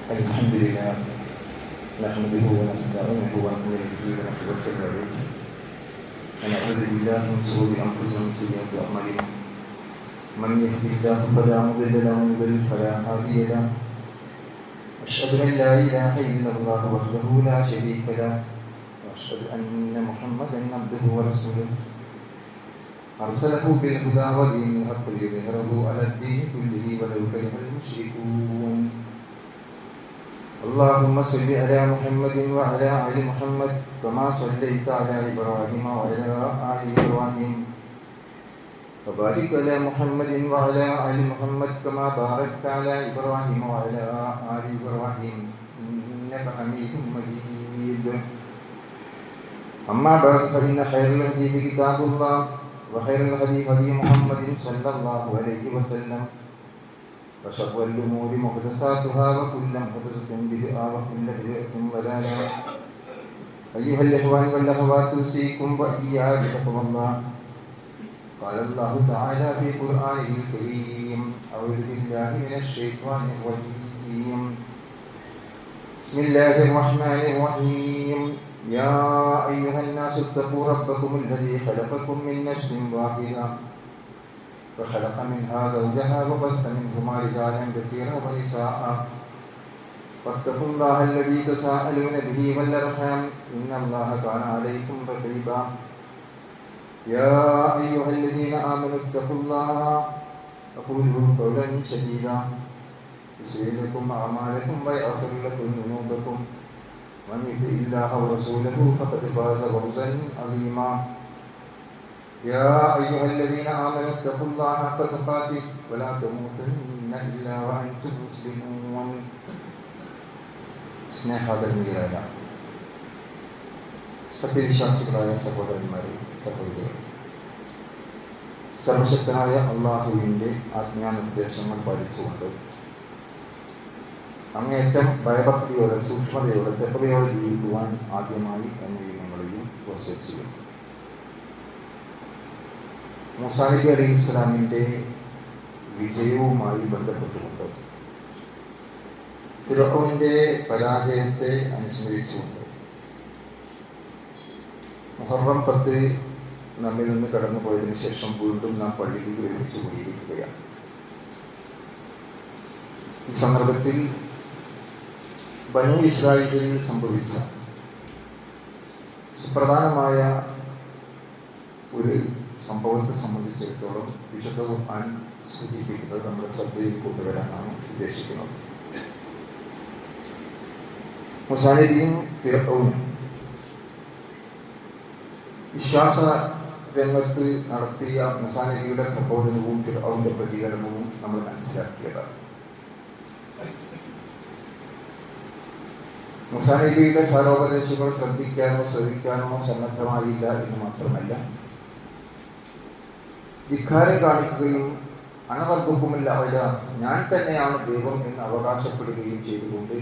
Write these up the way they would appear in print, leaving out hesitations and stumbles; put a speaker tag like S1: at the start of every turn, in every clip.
S1: الحمد لله نحمده ونستعينه ونؤمن به ونتوكل عليه ونعوذ بالله من شرور انفسنا ومن سيئات اعمالنا من يهده الله فلا مضل له ومن يضلل فلا هادي له اشهد ان لا اله الا الله وحده لا شريك له واشهد ان محمدا عبده ورسوله ارسله بالهدى ودين الحق ليظهره على الدين كله ولو كره المشركون. اللهم صل على محمد وعلى آل محمد كما صليت على إبراهيم وعلى آل إبراهيم وبارك على محمد وعلى آل محمد كما باركت على إبراهيم وعلى آل إبراهيم إنك حميد مجيد. أما بعد فإن خير الحديث كتاب الله وخير الهدي هدي محمد صلى الله عليه وسلم وشر الأمور محدثاتها وكل محدثة بدعة وكل بدعة ضلالة. أيها الإخوان والأخوات أوصيكم وإياي بتقوى الله. قال الله تعالى في قرآنه الكريم: أعوذ بالله من الشيطان الرجيم. بسم الله الرحمن الرحيم. يا أيها الناس اتقوا ربكم الذي خلقكم من نفس واحدة وخلق منها زوجها وبث منهما رجالا كثيرا ونساء واتقوا الله الذي تساءلون به والأرحام إن الله كان عليكم رقيبا. يا أيها الذين آمنوا اتقوا الله وقولوا قولا سديدا يصلح لكم أعمالكم ويغفر لكم ذنوبكم ومن يطع الله ورسوله فقد فاز فوزا عظيما. يا أيها الذين آمنوا اتقوا الله حق تقاته ولا تموتن إلا وأنتم مسلمون. സ്നേഹാദരങ്ങളായ സത്യവിശ്വാസികളായ സഹോദരന്മാരെ, സഹോദരികളെ, സർവശക്തനായ അള്ളാഹുവിൻ്റെ ആജ്ഞാനിർദ്ദേശങ്ങൾ പാലിച്ചുകൊണ്ട് അങ്ങേയറ്റം ഭയഭക്തിയോടെ സൂക്ഷ്മതയോടെ തെപ്പതയോടെ ജീവിക്കുവാൻ ആദ്യമായി എന്നെയും നിങ്ങളെയും വസിച്ചു. മൂസാ നബി അലൈഹി ഇസ്ലാമിൻ്റെ വിജയവുമായി ബന്ധപ്പെട്ടുകൊണ്ട് ഫിർഔനിൻ്റെ പരാജയത്തെ അനുസ്മരിച്ചുകൊണ്ട് മുഹറം 10 നമ്മിൽ നിന്ന് കടന്നു പോയതിനു ശേഷം വീണ്ടും നാം പള്ളിയിൽ ഒരുമിച്ച് കൂടിയിരിക്കുകയാണ്. ഈ സന്ദർഭത്തിൽ ബനൂ ഇസ്രായേലിൽ സംഭവിച്ച സുപ്രധാനമായ ഒരു സംഭവത്തെ സംബന്ധിച്ചിടത്തോളം വിശുദ്ധ ഖുർആൻ സൂചിപ്പിക്കുന്നത് നമ്മുടെ ശ്രദ്ധയിൽ കൊണ്ടുവരാനാണ് ഉദ്ദേശിക്കുന്നത്. മൂസാ നബിയും ഫിർഔനും വിശ്വാസ രംഗത്ത് നടത്തിയ മൂസാ നബിയുടെ പ്രബോധനവും ഫിർഔന്റെ പ്രതികരണവും നമ്മൾ മനസ്സിലാക്കിയതാണ്. മൂസാ നബിയുടെ സാരോപദേശങ്ങൾ ശ്രദ്ധിക്കാനോ ശ്രവിക്കാനോ സന്നദ്ധമായില്ല എന്ന് മാത്രമല്ല, ധിക്കാരം കാണിക്കുകയും അനറബ്ബുക്കുമില്ല അവര ഞാൻ തന്നെയാണ് ദൈവം എന്ന് അവകാശപ്പെടുകയും ചെയ്തുകൊണ്ട്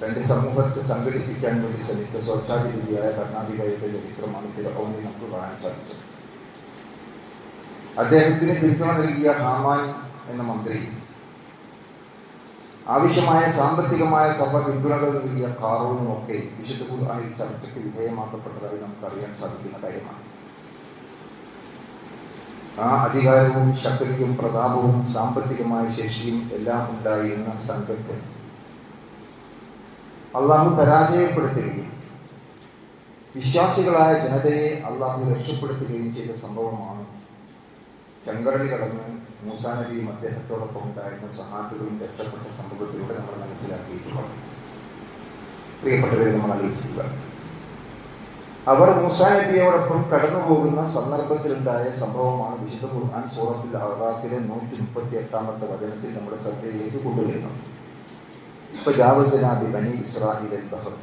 S1: തൻ്റെ സമൂഹത്തെ സംഘടിപ്പിക്കാൻ വേണ്ടി ശ്രമിച്ച സ്വച്ഛാധിപതിയായ ഭരണാധികാരിയുടെ ചരിത്രമാണ് ഫിർഔനിൽ നമുക്ക് കാണാൻ സാധിച്ചത്. അദ്ദേഹത്തിന് പിന്തുണ നൽകിയ ഹാമാൻ എന്ന മന്ത്രി, ആവശ്യമായ സാമ്പത്തികമായ സഭ പിന്തുണകൾ നൽകിയ ഖാറൂനുമൊക്കെ വിശുദ്ധ ഖുർആനിൽ ചർച്ചയ്ക്ക് വിധേയമാക്കപ്പെട്ടതായി നമുക്കറിയാൻ സാധിക്കുന്ന കാര്യമാണ്. ആ അധികാരവും ശക്തിയും പ്രതാപവും സാമ്പത്തികമായ ശേഷിയും എല്ലാം ഉണ്ടായിരുന്ന സംഘത്തെ അള്ളാഹു പരാജയപ്പെടുത്തുകയും വിശ്വാസികളായ ജനതയെ അള്ളാഹു രക്ഷപ്പെടുത്തുകയും ചെയ്ത സംഭവമാണ് ചെങ്കടൽ കടന്ന് മൂസാ നബിയും അദ്ദേഹത്തോടൊപ്പം ഉണ്ടായിരുന്ന സഹാബികളും രക്ഷപ്പെട്ട സംഭവത്തിലൂടെ നമ്മൾ മനസ്സിലാക്കിയിട്ടുള്ളത്. പ്രിയപ്പെട്ടവരെ, നമ്മൾ ആലോചിക്കുക, അവർ മൂസാ നബിയോടൊപ്പം കടന്നുപോകുന്ന സന്ദർഭത്തിലുണ്ടായ സംഭവമാണ് വിശുദ്ധ ഖുർആൻ സൂറത്തുൽ അഅറാഫിലെ 138-ാമത്തെ വചനത്തിൽ നമ്മുടെ ശ്രദ്ധയിലേക്ക് കൊണ്ടുവരുന്നത്. ബനി ഇസ്രാഈൽ ബഹർ,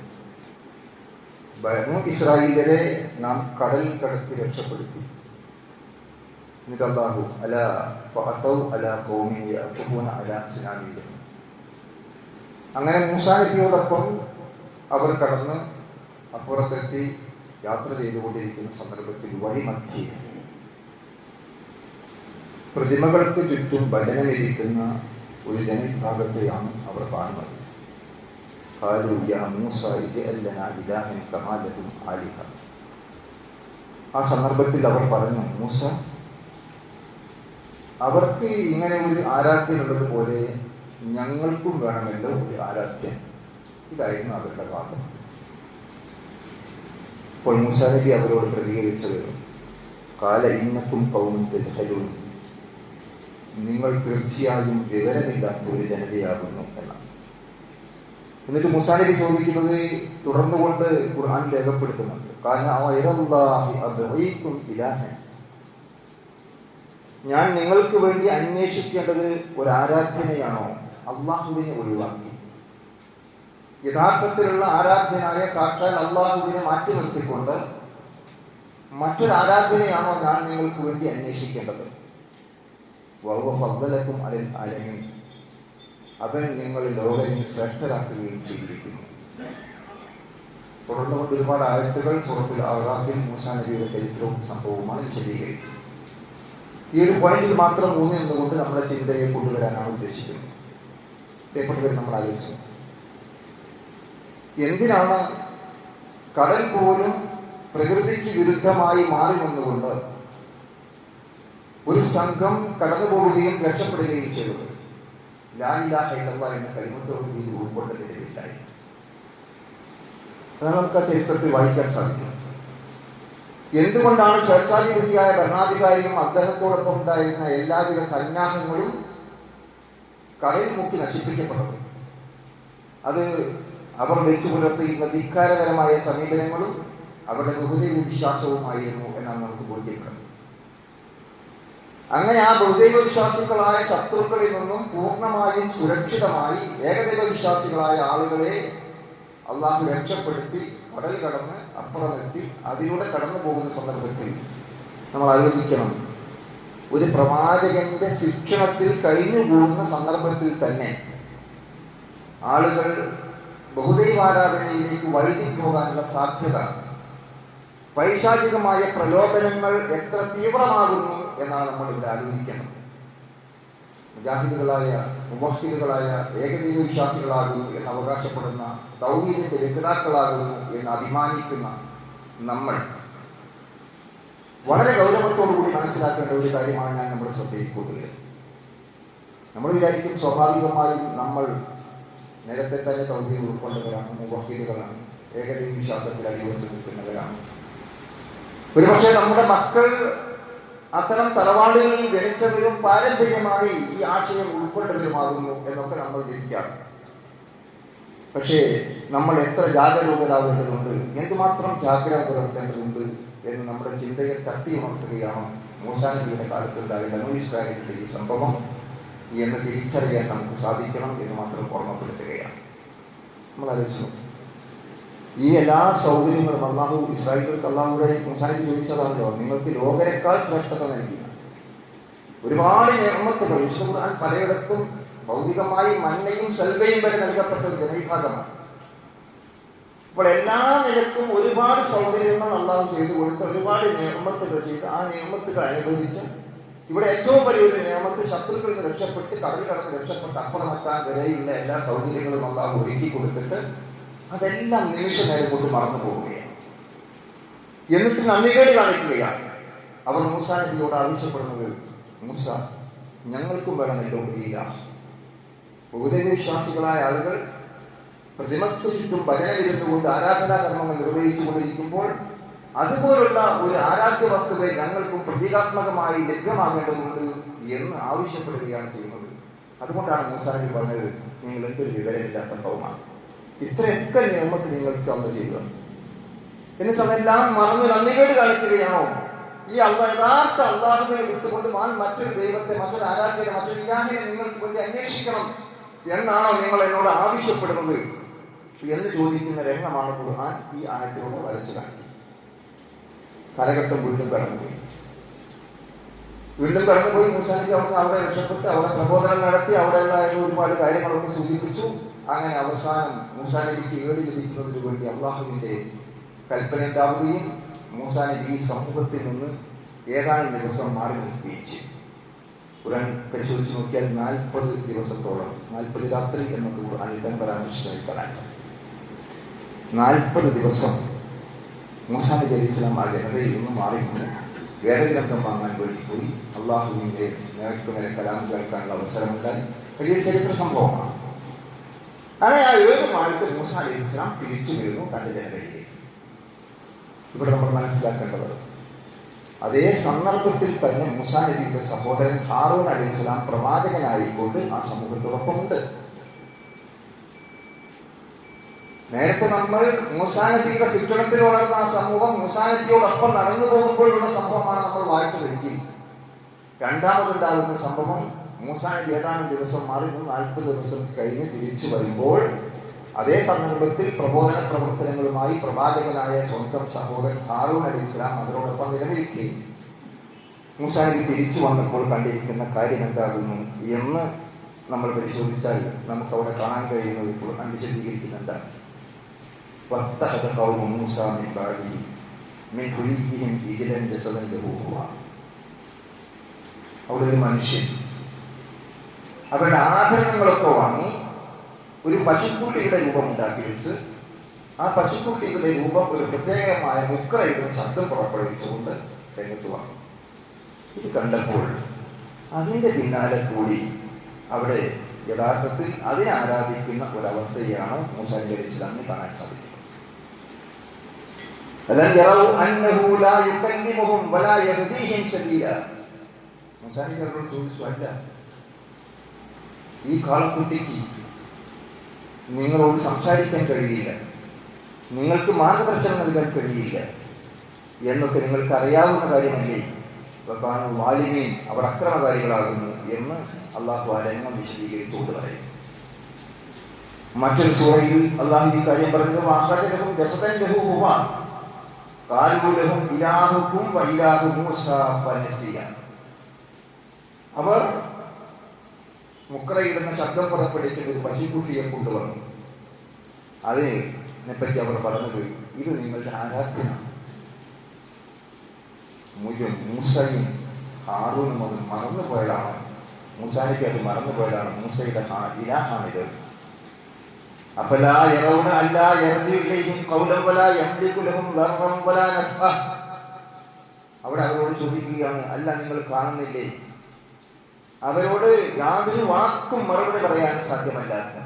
S1: ബനൂ ഇസ്രായേലരെ നാം കടൽ കടത്തി രക്ഷപ്പെടുത്തി. എന്നിട്ട് അല്ലാഹു അലാ ഫഅതൗ അലാ ഖൗമി യഅഖൂന അലാ സിനാമി, അങ്ങനെ മൂസാ നബിയോടൊപ്പം അവർ കടന്ന് അപ്പുറത്തെത്തി യാത്ര ചെയ്തുകൊണ്ടിരിക്കുന്ന സന്ദർഭത്തിൽ വഴിമധ്യേ പ്രതിമകൾക്ക് ചുറ്റും ഭജനമിരിക്കുന്ന ഒരു ജനവിഭാഗത്തെയാണ് അവർ കാണുന്നത്. ആ സന്ദർഭത്തിൽ അവർ പറഞ്ഞു, മൂസ, അവർക്ക് ഇങ്ങനെ ഒരു ആരാധ്യനുള്ളത് പോലെ ഞങ്ങൾക്കും വേണമല്ലോ ഒരു ആരാധ്യൻ. ഇതായിരുന്നു അവരുടെ വാദം. അപ്പോൾ മൂസാ നബി അവരോട് പ്രതികരിച്ചത്, കാല ഇന്നക്കും കൗമുൻ തജ്ഹലൂൻ, നിങ്ങൾ തീർച്ചയായും വിവരമില്ലാത്ത ഒരു ജനതയാകുന്നു എന്നാണ്. എന്നിട്ട് മൂസാ നബി ചോദിക്കുന്നത് തുടർന്നുകൊണ്ട് ഖുർആൻ രേഖപ്പെടുത്തുന്നുണ്ട്, ഞാൻ നിങ്ങൾക്ക് വേണ്ടി അന്വേഷിക്കേണ്ടത് ഒരു ആരാധനയാണോ അള്ളാഹുവിനെ ഒഴിവാക്കി യഥാർത്ഥത്തിലുള്ള ആരാധ്യനായ സാക്ഷാൽ അള്ളാഹുവിനെ മാറ്റി നിർത്തിക്കൊണ്ട് മറ്റൊരു ആരാധനയാണോ ഞാൻ നിങ്ങൾക്ക് വേണ്ടി അന്വേഷിക്കേണ്ടത്? അവൻ നിങ്ങൾ ലോകത്തിൽ ശ്രേഷ്ഠരാക്കുകയും ചെയ്തിരിക്കുന്നു. തുടർന്നുകൊണ്ട് ഒരുപാട് ആയത്തുകൾ സൂറത്തുൽ അഅറാഫിൽ മൂസാ നബിയുടെ ചരിത്രവും സംഭവവുമാണ് വിശദീകരിക്കുന്നത്. ഈ ഒരു പോയിന്റിൽ മാത്രം ഊന്നി നിന്നുകൊണ്ട് നമ്മുടെ ചിന്തയെ കൊണ്ടുവരാനാണ് ഉദ്ദേശിക്കുന്നത്. പ്രിയപ്പെട്ടവർ, നമ്മൾ ആലോചിച്ചു, എന്തിനാണ് കടൽ പോലും പ്രകൃതിക്ക് വിരുദ്ധമായി മാറി നിന്നുകൊണ്ട് ഒരു സംഘം കടന്നു പോവുകയും രക്ഷപ്പെടുകയും ചെയ്തത്? ലാ ഇലാഹ ഇല്ലല്ലാഹ് എന്ന കലിമത്ത് ഉൾക്കൊണ്ടതിനായി. അതാണ് നമുക്ക് ആ ചരിത്രത്തിൽ വായിക്കാൻ സാധിക്കും. എന്തുകൊണ്ടാണ് സ്വേച്ഛാധിപതിയായ ഭരണാധികാരിയും അദ്ദേഹത്തോടൊപ്പം ഉണ്ടായിരുന്ന എല്ലാവിധ സന്നാഹങ്ങളും കടലിൽ മുക്കി നശിപ്പിക്കപ്പെട്ടത്? അത് അവർ വെച്ചു പുലർത്തിയിരുന്ന ധിക്കാരപരമായ സമീപനങ്ങളും അവരുടെ ബഹുദൈവ വിശ്വാസവുമായിരുന്നു എന്നാണ് നമുക്ക് ബോധ്യപ്പെടുന്നത്. അങ്ങനെ ആ ബഹുദൈവ വിശ്വാസികളായ ശത്രുക്കളിൽ നിന്നും പൂർണ്ണമായും സുരക്ഷിതമായി ഏകദൈവ വിശ്വാസികളായ ആളുകളെ അള്ളാഹു രക്ഷപ്പെടുത്തി കടൽ കടന്ന് അപ്പുറമെത്തി അതിലൂടെ കടന്നു പോകുന്ന സന്ദർഭത്തിൽ നമ്മൾ ആലോചിക്കണം, ഒരു പ്രവാചകന്റെ ശിക്ഷണത്തിൽ കഴിഞ്ഞുകൂടുന്ന സന്ദർഭത്തിൽ തന്നെ ആളുകൾ ബഹുദൈവാരാധനയിലേക്ക് വഴുതിപ്പോകാനുള്ള സാധ്യത, പൈശാചികമായ പ്രലോഭനങ്ങൾ എത്ര തീവ്രമാകുന്നു എന്നാണ് നമ്മൾ ഇവിടെ ആലോചിക്കേണ്ടത്. മുജാഹിദുകളായ മുവഹ്ഹിദുകളായ ഏകദൈവ വിശ്വാസികളാകുന്നു എന്ന് അവകാശപ്പെടുന്ന തൗഹീദിന്റെ രക്ഷിതാക്കളാകുന്നു എന്ന് അഭിമാനിക്കുന്ന നമ്മൾ വളരെ ഗൗരവത്തോടുകൂടി മനസ്സിലാക്കേണ്ട ഒരു കാര്യമാണ് ഞാൻ നമ്മുടെ ശ്രദ്ധയിൽ കൊണ്ടുവരുന്നത്. നമ്മൾ വിചാരിക്കും സ്വാഭാവികമായും നമ്മൾ നേരത്തെ തന്നെ തൗഹീദ് ഉൾക്കൊണ്ടവരാണ്, മുവഹ്ഹിദുകളാണ്, ഏകദൈവ വിശ്വാസത്തിൽ അടിയുറച്ച് നിൽക്കുന്നവരാണ്. ഒരുപക്ഷെ നമ്മുടെ മക്കൾ അത്തരം തറവാടുകളിൽ ജനിച്ചവരും പാരമ്പര്യമായി ഈ ആശയം ഉൾക്കൊണ്ടവരുമാകുന്നു എന്നൊക്കെ നമ്മൾ ധരിക്കാറ്. പക്ഷേ നമ്മൾ എത്ര ജാഗരൂകരാകേണ്ടതുണ്ട്, എന്തുമാത്രം ജാഗ്രത പുലർത്തേണ്ടതുണ്ട് എന്ന് നമ്മുടെ ചിന്തയെ തട്ടിയുണർത്തുകയാണ് മൂസാ നബിയുടെ കാലത്തുണ്ടായ ബനൂ ഇസ്രായേലിന്റെ ഈ സംഭവം എന്ന് തിരിച്ചറിയാൻ നമുക്ക് സാധിക്കണം എന്ന് മാത്രം ഓർമ്മപ്പെടുത്തുകയാണ്. നമ്മൾ ആലോചിച്ചു, ഈ എല്ലാ സൗകര്യങ്ങളും അള്ളാഹു ഇസ്രായേലുകൾക്ക് അള്ളാഹുടെ മൂസാ നബി ചോദിച്ചതാണല്ലോ, നിങ്ങൾക്ക് ലോകരെക്കാൾ ശ്രേഷ്ഠത നൽകിയ ഒരുപാട് നിഅമത്തുകൾ. വിശുദ്ധ ഖുർആൻ പലയിടത്തും ഭൗതികമായി മന്നയും സൽവയും വരെ നൽകപ്പെട്ട ഒരു ജനവിഭാഗമാണ്. അപ്പോൾ എല്ലാ നിലക്കും ഒരുപാട് സൗകര്യങ്ങൾ അള്ളാഹു ചെയ്തു കൊടുത്ത് ഒരുപാട് നിയമത്തുകൾ ചെയ്ത് ആ നിയമത്തുകൾ അനുഭവിച്ച് ഇവിടെ ഏറ്റവും വലിയൊരു നിയമത്ത് ശത്രുക്കളിൽ നിന്ന് രക്ഷപ്പെട്ട് കടൽ കടന്ന് രക്ഷപ്പെട്ട് അപ്പുറമെത്താൻ വരെയുള്ള എല്ലാ സൗകര്യങ്ങളും അള്ളാഹു ഒരുക്കി കൊടുത്തിട്ട് അതെല്ലാം നിമിഷ നേരം കൊണ്ട് മറന്നു പോവുകയാണ്. എന്നിട്ട് നന്ദികേട് കാണിക്കുകയാണ്. അവർ മൂസാ നബിയോട് ആവശ്യപ്പെടുന്നത്, മൂസ, ഞങ്ങൾക്കും വേണമല്ലോ ഈല. ബഹുദൈവ വിശ്വാസികളായ ആളുകൾ പ്രതിമക്ക് ചുറ്റും ഭജനവിരുന്നുകൊണ്ട് ആരാധനാ കർമ്മങ്ങൾ നിർവഹിച്ചു കൊണ്ടിരിക്കുമ്പോൾ അതുപോലുള്ള ഒരു ആരാധ്യ വസ്തുവെ ഞങ്ങൾക്കും പ്രതീകാത്മകമായി ലഭ്യമാകേണ്ടതുണ്ട് എന്ന് ആവശ്യപ്പെടുകയാണ് ചെയ്യുന്നത്. അതുകൊണ്ടാണ് മൂസാ നബി പറഞ്ഞത്, നിങ്ങൾ എന്തൊരു വിവരമില്ലാത്ത സംഭവമാണ്, ഇത്രയൊക്കെ നിയമത്തിൽ നിങ്ങൾക്ക് അന്ന് ചെയ്യുക. എന്നിട്ട് അതെല്ലാം മറന്ന് നന്ദികേട് കാണിക്കുകയാണോ? ഈ യഥാർത്ഥ അള്ളാഹുവിനെ വിട്ടുകൊണ്ട് മറ്റൊരു ദൈവത്തെ, മറ്റൊരു ആരാധ്യനെ, മറ്റൊരു ഇലാഹിനെ നിങ്ങൾക്ക് വേണ്ടി അന്വേഷിക്കണം എന്നാണോ നിങ്ങൾ എന്നോട് ആവശ്യപ്പെടുന്നത് എന്ന് ചോദിക്കുന്ന രംഗമാണ് ഖുർആൻ ഈ ആയത്തിലൂടെ വരച്ചു കാണിക്കുന്നത്. കാലഘട്ടം വീണ്ടും കടന്നുപോയി. മൂസാ നബി അവിടെ രക്ഷപ്പെട്ട് അവിടെ പ്രബോധനം നടത്തി അവിടെയുള്ള ഒരുപാട് കാര്യങ്ങളൊക്കെ സൂചിപ്പിച്ചു. അങ്ങനെ അവസാനം മൂസാ നബിക്ക് ഏട് ലഭിക്കുന്നതിന് വേണ്ടി അള്ളാഹുവിന്റെ കൽപ്പന ഉണ്ടാവുകയും മൂസാ നബി ഈ സമൂഹത്തിൽ നിന്ന് ഏതാനും ദിവസം മാറി നിൽക്കുകയും ചെയ്തു. ഖുർആൻ പരിശോധിച്ച് നോക്കിയാൽ 40 ദിവസത്തോളം 40 രാത്രി എന്നൊക്കെ ഖുർആനിൽ തന്നെ പരാമർശിച്ചതായി കാണാൻ സാധിക്കും. 40 ദിവസം മൂസാ നബി അലൈഹി സ്വലാം ആ ജനതയിൽ നിന്ന് മാറിയിരുന്നു വേദഗ്രന്ഥം വാങ്ങാൻ വേണ്ടി പോയി. അള്ളാഹുവിൻ്റെ നേർക്ക് നേരെ കലാം കേൾക്കാനുള്ള അവസരമുണ്ടായി. വലിയ ചരിത്ര സംഭവമാണ്. അങ്ങനെ ആ 7 നാൾക്ക് മൂസാ അലൈഹി സ്വലാം തിരിച്ചു വരുന്നു തൻ്റെ ജനതയിലേക്ക്. ഇവിടെ നമ്മൾ മനസ്സിലാക്കേണ്ടത്, അതേ സന്ദർഭത്തിൽ തന്നെ മൂസാ നബിയുടെ സഹോദരൻ ഹാറൂൻ അലൈഹി സ്വലാം പ്രവാചകനായിക്കൊണ്ട് ആ സമൂഹത്തോടൊപ്പമുണ്ട്. നേരത്തെ നമ്മൾ മൂസാ നബിയുടെ ശിക്ഷണത്തിൽ വളർന്ന ആ സമൂഹം മൂസാ നബിയോടൊപ്പം നടന്നു പോകുമ്പോഴുള്ള സംഭവമാണ് നമ്മൾ വായിച്ചതെങ്കിൽ, രണ്ടാമതുണ്ടാകുന്ന സംഭവം മൂസാ നബി ഏതാനും ദിവസം മാറി 40 ദിവസം കഴിഞ്ഞ് തിരിച്ചു വരുമ്പോൾ അതേ സന്ദർഭത്തിൽ പ്രബോധന പ്രവർത്തനങ്ങളുമായി പ്രവാചകനായ സ്വന്തം സഹോദരൻ ഹാറൂൻ അലൈഹി സ്വലാം അവരോടൊപ്പം നിലനിൽക്കുകയും മൂസാ നബി തിരിച്ചു വന്നപ്പോൾ കണ്ടിരിക്കുന്ന കാര്യം എന്താകുന്നു എന്ന് നമ്മൾ പരിശോധിച്ചാൽ നമുക്ക് അവിടെ കാണാൻ കഴിയുന്നത് ഖുർആൻ വിശദീകരിക്കുന്ന എന്താണ്? അവിടെ ഒരു മനുഷ്യൻ അവരുടെ ആഭരണങ്ങളൊക്കെ വാങ്ങി ഒരു പശുക്കുട്ടിയുടെ രൂപം ഉണ്ടാക്കി വെച്ച് ആ പശുക്കുട്ടിയുടെ രൂപം ഒരു പ്രത്യേകമായ മുക്രയുടെ ശബ്ദം പുറപ്പെടുവിച്ചുകൊണ്ട് രംഗത്ത് വന്നു. ഇത് കണ്ടപ്പോൾ അതിൻ്റെ പിന്നാലെ കൂടി അവിടെ യഥാർത്ഥത്തിൽ അതിനെ ആരാധിക്കുന്ന ഒരവസ്ഥയാണ് മൂസാ നബി അലൈഹി സ്വലാമിന് കാണാൻ സാധിക്കുന്നത്. മൂസാ നബി അവരോട് ചോദിച്ചു, അല്ല, ഈ കാളക്കുട്ടിക്ക് നിങ്ങളോട് സംസാരിക്കാൻ കഴിയില്ല, നിങ്ങൾക്ക് മാർഗദർശനം നൽകാൻ കഴിയില്ല എന്നൊക്കെ നിങ്ങൾക്ക് അറിയാവുന്ന കാര്യമല്ലേ? വാലിമീൻ, അവർ അക്രമകാരികളാകുന്നു എന്ന് അള്ളാഹു ആ രംഗം വിശദീകരിച്ചുകൊണ്ട് പറയും. മറ്റൊരു സൂറയിൽ അള്ളാഹു ഈ കാര്യം പറയുന്നത് അവർ മുക്രയിടുന്ന ശബ്ദം പുറപ്പെടുവിക്കുന്ന ഒരു പശുക്കുട്ടിയെ കൊണ്ടുവന്നു. അതിനെപ്പറ്റി അവർ പറഞ്ഞത്, ഇത് നിങ്ങളുടെ ആരാധ്യനാണ്. മൂസയും ഹാറൂനും അത് മറന്നുപോയതാണ്. മൂസാനിക്ക് അത് മറന്നുപോയതാണ്. മൂസയുടെ ഇലാഹാണിത്. അഫലാ യറൗന അല്ലാ യർജിഉ ഇലൈഹിം ഖൗലൻ വലാ യംലികു ലഹും ദർറൻ വലാ നഫ്അ. അവിടെ അവരോട് ചോദിക്കുകയാണ്, അല്ല, നിങ്ങൾ കാണുന്നില്ലേ, അവരോട് യാതൊരു വാക്കും മറുപടി പറയാൻ സാധ്യമല്ലാത്ത,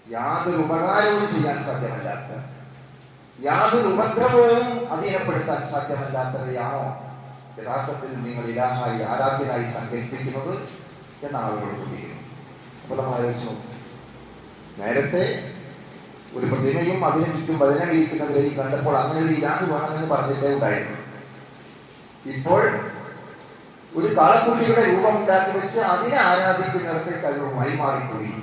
S1: യാതൊരു ഉപകാരവും ചെയ്യാൻ സാധ്യമല്ലാത്ത, യാതൊരു ഉപദ്രവവും അധീനപ്പെടുത്താൻ സാധ്യമല്ലാത്തവരെയാണോ യഥാർത്ഥത്തിൽ നിങ്ങൾ ഇലാഹായി ആരാധ്യനായി സങ്കല്പിക്കുന്നത് എന്നാണ് അവരോട് ചോദിക്കുന്നത്. അപ്പോൾ നമ്മൾ ആലോചിച്ച് നോക്കും, നേരത്തെ ഒരു പ്രതിമയും അതിനു ചുറ്റും ഭജന കഴിക്കുന്നവരെയും കണ്ടപ്പോൾ അങ്ങനെ ഒരു ഇലാഹ് വേണമെന്ന് പറഞ്ഞിട്ടേ ഉണ്ടായിരുന്നു. ഇപ്പോൾ ഒരു കാളക്കുട്ടിയുടെ രൂപം ഉണ്ടാക്കി വെച്ച് അതിനെ ആരാധിക്കുന്നിടത്തേക്ക് അവർ വഴിമാറിപ്പോയി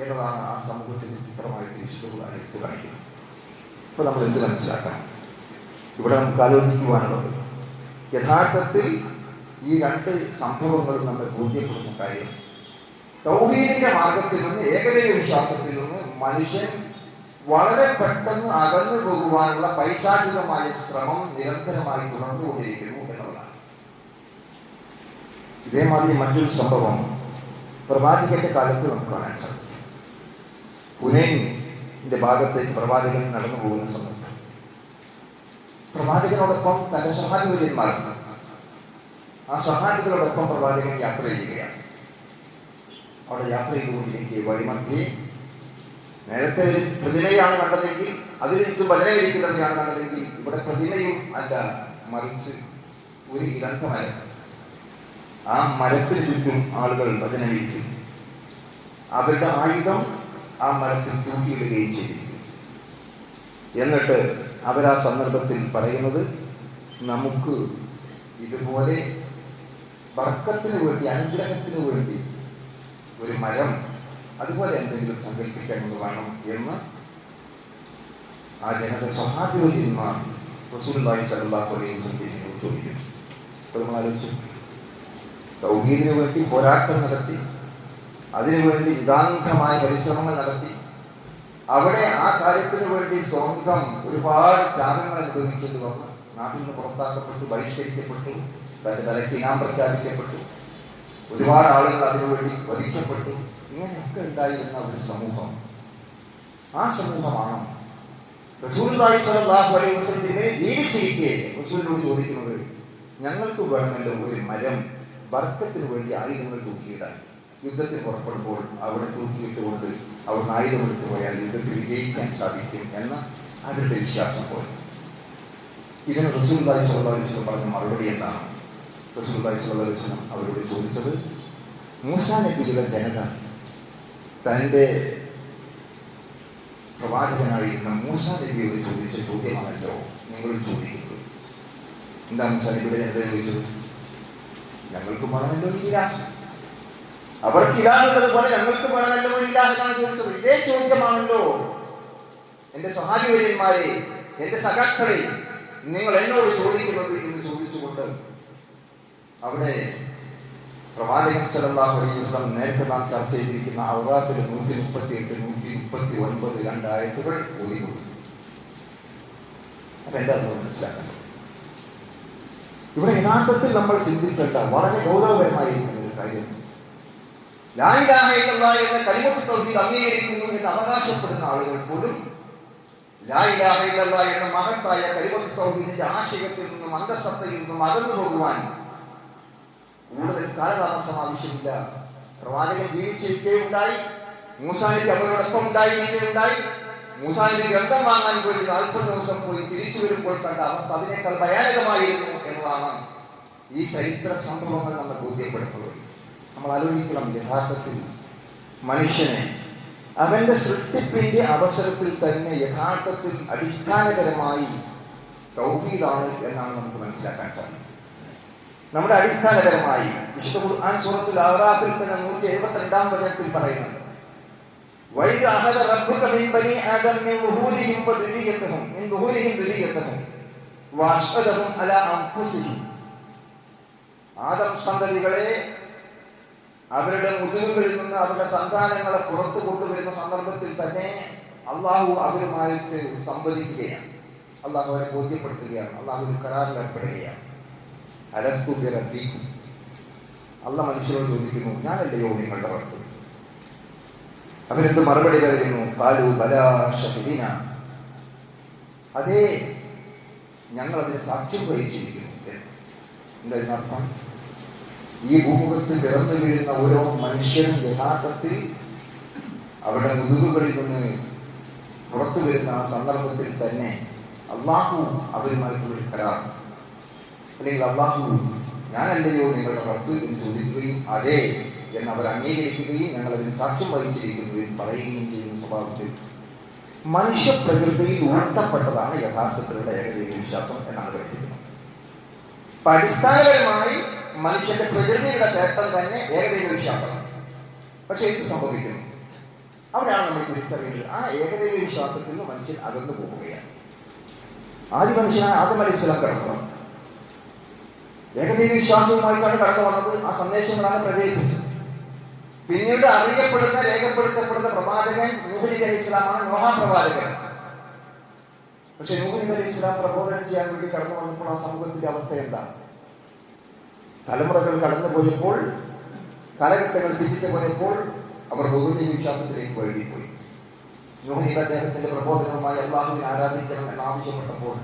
S1: എന്നതാണ് ആ സമൂഹത്തിന്റെ ചിത്രമായിട്ട് വിശുദ്ധ എടുത്തു കാണിക്കുന്നത്. ഇപ്പോൾ നമ്മൾ എന്ത് മനസ്സിലാക്കണം? ഇവിടെ നമുക്ക് ആലോചിക്കുവാനുള്ളത്, യഥാർത്ഥത്തിൽ ഈ 2 സംഭവങ്ങളും നമ്മൾ ബോധ്യപ്പെടുന്ന കാര്യം, തൗഹീദിന്റെ മാർഗത്തിൽ നിന്ന്, ഏകദൈവ വിശ്വാസത്തിൽ നിന്ന് മനുഷ്യൻ വളരെ പെട്ടെന്ന് അകന്നു പോകുവാനുള്ള പൈശാചികമായ ശ്രമം നിരന്തരമായി തുടർന്നുകൊണ്ടിരിക്കുന്നു എന്നുള്ളതാണ്. ഇതേമാതിരി മറ്റൊരു സംഭവം പ്രവാചകന്റെ കാലത്ത് നമുക്ക് കാണാൻ സാധിക്കും. ഹുനൈനിന്റെ ഭാഗത്തേക്ക് പ്രവാചകൻ നടന്നു പോകുന്ന സമയത്ത് പ്രവാചകനോടൊപ്പം തന്റെ സഹാബിമാരുണ്ട്. ആ സഹാബികളോടൊപ്പം പ്രവാചകൻ യാത്ര ചെയ്യുകയാണ്. അവിടെ യാത്ര ചെയ്തുകൊണ്ടിരിക്കെ വഴിമധ്യേ നേരത്തെ ഒരു പ്രതിമയാണ് കണ്ടതെങ്കിൽ, അതിന് ചുറ്റും ഭജനയിരിക്കുന്നവരെയാണ് കണ്ടതെങ്കിൽ, ഇവിടെ പ്രതിമയും അല്ല, മറിച്ച് ഒരു ഇളന്ത മരം. ആ മരത്തിന് ചുറ്റും ആളുകൾ ഭജനയിരിക്കും. അവരുടെ ആയുധം ആ മരത്തിൽ തൂക്കിയിടുകയും ചെയ്തിരിക്കും. എന്നിട്ട് അവരാ സന്ദർഭത്തിൽ പറയുന്നത്, നമുക്ക് ഇതുപോലെ ബർക്കത്തിന് വേണ്ടി, അനുഗ്രഹത്തിന് വേണ്ടി ഒരു മരം അതുപോലെ എന്തെങ്കിലും സങ്കല്പിക്കാമെന്ന് വേണം എന്ന് ആ ജനത സഹാബിമാർ റസൂലുള്ളാഹി സ്വല്ലല്ലാഹു അലൈഹി വസല്ലം ചോദിക്കുന്നു. അപ്പോൾ നമ്മൾ ആലോചിച്ചു, തൗഹീദിന് വേണ്ടി പോരാട്ടം നടത്തി, അതിനുവേണ്ടി നിതാന്തമായ പരിശ്രമങ്ങൾ നടത്തി, അവിടെ ആ കാര്യത്തിന് വേണ്ടി സ്വന്തം ഒരുപാട് ത്യാഗങ്ങൾ അനുഭവിക്കേണ്ടി വന്നു. നാട്ടിൽ നിന്ന് പുറത്താക്കപ്പെട്ടു, ബഹിഷ്കരിക്കപ്പെട്ടു, തന്റെ തലയ്ക്ക് ഇനാം പ്രഖ്യാപിക്കപ്പെട്ടു. ഒരുപാട് ആളുകൾ അതിനുവേണ്ടി വധിക്കപ്പെട്ടു. ഇങ്ങനെയൊക്കെ ഉണ്ടായിരുന്ന ഒരു സമൂഹം, ആ സമൂഹമാണ് റസൂലുള്ളാഹി സ്വല്ലല്ലാഹു അലൈഹി വസല്ലം ജീവിച്ചിരിക്കെ റസൂലിനോട് ചോദിക്കുന്നത്, ഞങ്ങൾക്ക് വേണമെങ്കിൽ ഒരു മരം ബർക്കത്തിന് വേണ്ടി ആയുധങ്ങൾ തൂക്കിയിടാൻ, യുദ്ധത്തിന് പുറപ്പെടുമ്പോൾ അവിടെ തൂക്കിയിട്ടുകൊണ്ട് അവർ ആയുധമെടുത്ത് പോയാൽ യുദ്ധത്തിൽ വിജയിക്കാൻ സാധിക്കും എന്ന അവരുടെ വിശ്വാസം പോലെ. ഇതിന് റസൂലുള്ളാഹി സ്വല്ലല്ലാഹു അലൈഹി വസല്ലം പറഞ്ഞ മറുപടി എന്താണ്? റസൂലുള്ളാഹി സ്വല്ലല്ലാഹു അലൈഹി വസല്ലം അവരോട് ചോദിച്ചത്, മൂസാ നബിയുടെ ജനത തൻ്റെ പ്രവാചകനായിരുന്ന മൂസാ നബിയോട് ചോദിച്ച ചോദ്യമാണല്ലോ നിങ്ങൾ ചോദിക്കുന്നത്. എന്താണ് മൂസാ നബിയുടെ ജനത ചോദിച്ചത്? ഞങ്ങൾക്ക് വേണമല്ലോ ഇല്ല, അവർക്ക് ഇല്ലാന്നുള്ളത് പോലെ ഞങ്ങൾക്ക് വേണമല്ലോ ഇല്ല എന്നാണ് ചോദിച്ചത്. ഇതേ ചോദ്യമാണല്ലോ എന്റെ സഹാബിവര്യന്മാരെ, എന്റെ സഖാക്കളെ, നിങ്ങൾ എന്നോട് ചോദിക്കുന്നത് എന്ന് ചോദിച്ചുകൊണ്ട് അവിടെ പ്രവാചകൻ സല്ലല്ലാഹു അലൈഹി വസല്ലം നേരത്തെ നാം ചർച്ച ചെയ്തിരിക്കുന്ന ഔറാത്തിൽ 138, 139 രണ്ടായത്തുകൾ ഓതി കൊടുത്തു. അപ്പൊ എന്താ മനസ്സിലാക്കുന്നത്? ഇവിടെ യഥാർത്ഥത്തിൽ നമ്മൾ ചിന്തിക്കേണ്ട വളരെ ഗൗരവപരമായിരിക്കുന്ന ഒരു കാര്യം, ലാ ഇലാഹ ഇല്ലല്ലാഹ് എന്ന കലിമത്ത് തൗഹീദ് അംഗീകരിക്കുന്നു എന്ന് അവകാശപ്പെടുന്ന ആളുകൾ പോലും ലാ ഇലാഹ ഇല്ലല്ലാഹ് എന്ന മഹത്തായ കലിമത്ത് തൗഹീദിന്റെ ആശയത്തിൽ നിന്നും അന്തസത്തയിൽ നിന്നും അകന്നു പോകുവാൻ കൂടുതൽ കാലതാമസം ആവശ്യമില്ല. പ്രവാചകൻ ജീവിച്ചിരിക്കേ ഉണ്ടായി, മൂസാ നബി അവരോടൊപ്പം ഉണ്ടായി. മൂസാ നബി ഗ്രന്ഥം വാങ്ങാൻ വേണ്ടി 40 ദിവസം പോയി തിരിച്ചു വരുമ്പോൾ കണ്ട അവസ്ഥ അതിനേക്കാൾ ഭയാനകമായിരുന്നു എന്നതാണ് ഈ ചരിത്ര സംഭവങ്ങൾ നമ്മൾ ബോധ്യപ്പെടുത്തുന്നത്. നമ്മൾ ആലോചിക്കണം, യഥാർത്ഥത്തിൽ മനുഷ്യനെ അവന്റെ സൃഷ്ടിപ്പിന്റെ അവസരത്തിൽ തന്നെ യഥാർത്ഥത്തിൽ അടിസ്ഥാനപരമായി തൗഹീദാണ് എന്നാണ് നമുക്ക് മനസ്സിലാക്കാൻ സാധിക്കും. നമ്മുടെ അടിസ്ഥാനപരമായി വിശുദ്ധ ഖുർആൻ സൂറത്തുൽ അഅറാഫിൽ തന്നെ 172-ാം വചനത്തിൽ പറയുന്നുണ്ട്, വൈദ അഖദ റബ്ബുക മിൻ ബനി ആദം മിൻ ളുഹൂരിഹിം ദുരിയതഹും വഅശ്ഹദഹും അലാ അൻഫുസിഹിം. ആദം സന്തതികളെ അവരുടെ മുതുകുകളിൽ നിന്ന് അവരുടെ സന്താനങ്ങളെ പുറത്തു കൊണ്ടുവരുന്ന സന്ദർഭത്തിൽ തന്നെ അള്ളാഹു അവരുമായിട്ട് സംവദിക്കുകയാണ്, അള്ളാഹു അവരെ ബോധ്യപ്പെടുത്തുകയാണ്, അള്ളാഹു കരാറിൽ ഏർപ്പെടുകയാണ്. അലസ്തു ബിറബ്ബിക്കും, അള്ളാഹ് മനുഷ്യരോട് ചോദിക്കുന്നു, ഞാനല്ലയോ നിങ്ങളുടെ റബ്ബ്? അവരെന്ത് മറുപടി പറയുന്നു? ഖാലൂ ബലാ ഷഹീദീന, അതേ ഞങ്ങൾ അതിനെ സാക്ഷ്യം വഹിച്ചിരിക്കുന്നു. എന്താ ഇതിനർത്ഥം? ഈ ഭൂമുഖത്ത് പിറന്നു വീഴുന്ന ഓരോ മനുഷ്യനും യഥാർത്ഥത്തിൽ അവരുടെ മുതുകുകളിൽ നിന്ന് പുറത്തു വരുന്ന ആ സന്ദർഭത്തിൽ തന്നെ അള്ളാഹു അവരുമായിട്ടുള്ളൊരു കരാർ, അല്ലെങ്കിൽ അള്ളാഹു ഞാനല്ലയോ നിങ്ങളുടെ റബ്ബ് എന്ന് ചോദിക്കുകയും അതേ എന്ന് അവർ അംഗീകരിക്കുകയും ഞങ്ങൾ അതിന് സാക്ഷ്യം വഹിച്ചിരിക്കുകയും പറയുകയും ചെയ്യുന്ന സ്വഭാവത്തിൽ മനുഷ്യ പ്രകൃതിയിൽ ഊട്ടപ്പെട്ടതാണ് യഥാർത്ഥത്തിലുള്ള ഏകദൈവ വിശ്വാസം എന്നാണ് പഠിപ്പിക്കുന്നത്. അപ്പൊ അടിസ്ഥാനപരമായി മനുഷ്യന്റെ പ്രകൃതിയുടെ തേട്ടം തന്നെ ഏകദൈവ വിശ്വാസമാണ്. പക്ഷെ എന്ത് സംഭവിക്കുന്നു? അവിടെയാണ് നമ്മൾ തിരിച്ചറിയുന്നത്, ആ ഏകദൈവ വിശ്വാസത്തിൽ നിന്ന് മനുഷ്യൻ അകന്നു പോവുകയാണ്. ആദ്യ മനുഷ്യനായ ആദം അലൈഹിസ്സലാം കടന്നു വന്നു, ഏകദൈവ വിശ്വാസവുമായിട്ടാണ് കടന്നു വന്നത്. ആ സന്ദേശങ്ങളാണ് പ്രചരിപ്പിച്ചത്. പിന്നീട് അറിയപ്പെടുന്ന രേഖപ്പെടുത്തപ്പെടുന്ന പ്രവാചകൻ നൂഹ് നബി അലൈഹി ഇസ്ലാമാണ്, നോഹ പ്രവാചകൻ. പക്ഷെ നൂഹ് നബി അലൈഹി ഇസ്ലാം പ്രബോധനം ചെയ്യാൻ വേണ്ടി കടന്നു വന്നപ്പോൾ ആ സമൂഹത്തിന്റെ അവസ്ഥ എന്താണ്? തലമുറകൾ കടന്നു പോയപ്പോൾ, കാലഘട്ടങ്ങൾ പിന്നിട്ട് പോയപ്പോൾ അവർ ബഹുദൈവ വിശ്വാസത്തിലേക്ക് വഴുതിപ്പോയി. നൂഹ് നബി അദ്ദേഹത്തിന്റെ പ്രബോധനവുമായി അള്ളാഹുവിനെ ആരാധിക്കണം എന്നാവശ്യപ്പെട്ടപ്പോൾ